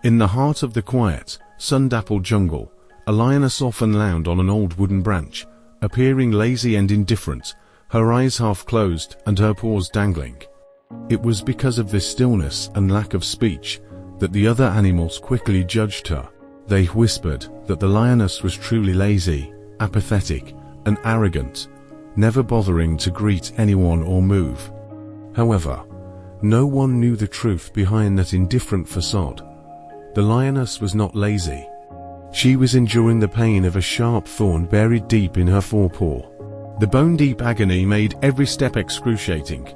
In the heart of the quiet, sun-dappled jungle, a lioness often lounged on an old wooden branch, appearing lazy and indifferent, her eyes half closed and her paws dangling. It was because of this stillness and lack of speech that the other animals quickly judged her. They whispered that the lioness was truly lazy, apathetic, and arrogant, never bothering to greet anyone or move. However, no one knew the truth behind that indifferent facade. The lioness was not lazy. She was enduring the pain of a sharp thorn buried deep in her forepaw. The bone-deep agony made every step excruciating.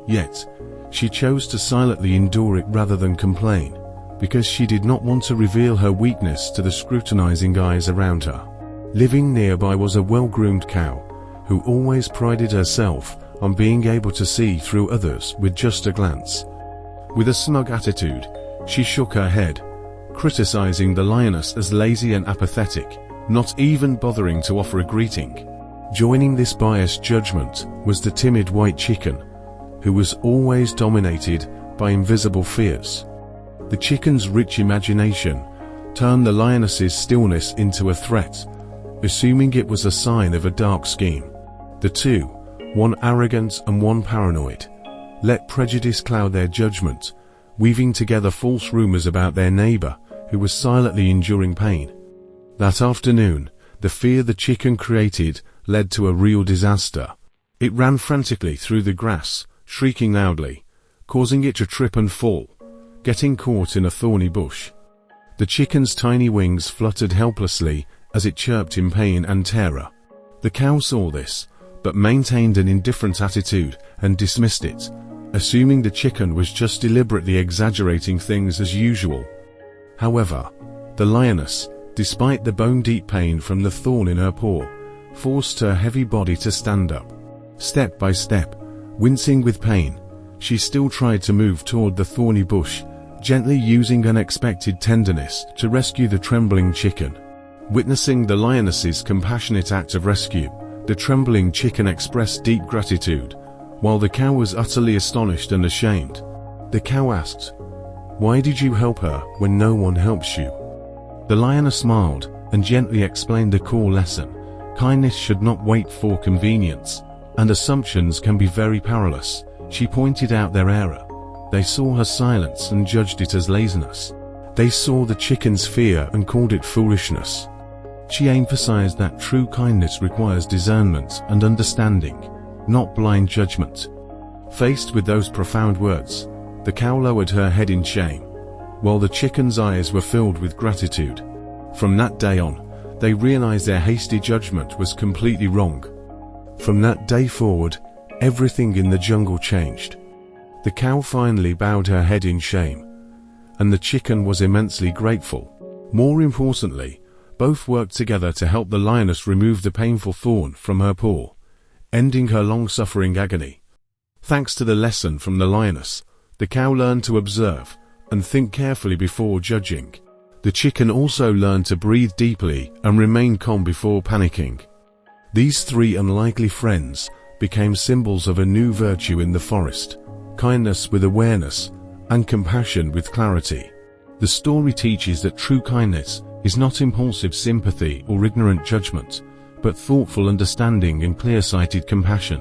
Yet, she chose to silently endure it rather than complain, because she did not want to reveal her weakness to the scrutinizing eyes around her. Living nearby was a well-groomed cow, who always prided herself on being able to see through others with just a glance. With a smug attitude, she shook her head, criticizing the lioness as lazy and apathetic, not even bothering to offer a greeting. Joining this biased judgment was the timid white chicken, who was always dominated by invisible fears. The chicken's rich imagination turned the lioness's stillness into a threat, assuming it was a sign of a dark scheme. The two, one arrogant and one paranoid, let prejudice cloud their judgment, weaving together false rumors about their neighbor, who was silently enduring pain. That afternoon, the fear the chicken created led to a real disaster. It ran frantically through the grass, shrieking loudly, causing it to trip and fall, getting caught in a thorny bush. The chicken's tiny wings fluttered helplessly as it chirped in pain and terror. The cow saw this, but maintained an indifferent attitude and dismissed it, assuming the chicken was just deliberately exaggerating things as usual. However, the lioness, despite the bone-deep pain from the thorn in her paw, forced her heavy body to stand up. Step by step, wincing with pain, she still tried to move toward the thorny bush, gently using unexpected tenderness to rescue the trembling chicken. Witnessing the lioness's compassionate act of rescue, the trembling chicken expressed deep gratitude, while the cow was utterly astonished and ashamed. The cow asked, "Why did you help her when no one helps you?" The lioness smiled and gently explained the core lesson. Kindness should not wait for convenience, and assumptions can be very powerless. She pointed out their error. They saw her silence and judged it as laziness. They saw the chicken's fear and called it foolishness. She emphasized that true kindness requires discernment and understanding, not blind judgment. Faced with those profound words, the cow lowered her head in shame, while the chicken's eyes were filled with gratitude. From that day on, they realized their hasty judgment was completely wrong. From that day forward, everything in the jungle changed. The cow finally bowed her head in shame, and the chicken was immensely grateful. More importantly, both worked together to help the lioness remove the painful thorn from her paw, ending her long-suffering agony. Thanks to the lesson from the lioness, the cow learned to observe and think carefully before judging. The chicken also learned to breathe deeply and remain calm before panicking. These three unlikely friends became symbols of a new virtue in the forest: kindness with awareness and compassion with clarity. The story teaches that true kindness is not impulsive sympathy or ignorant judgment, but thoughtful understanding and clear-sighted compassion.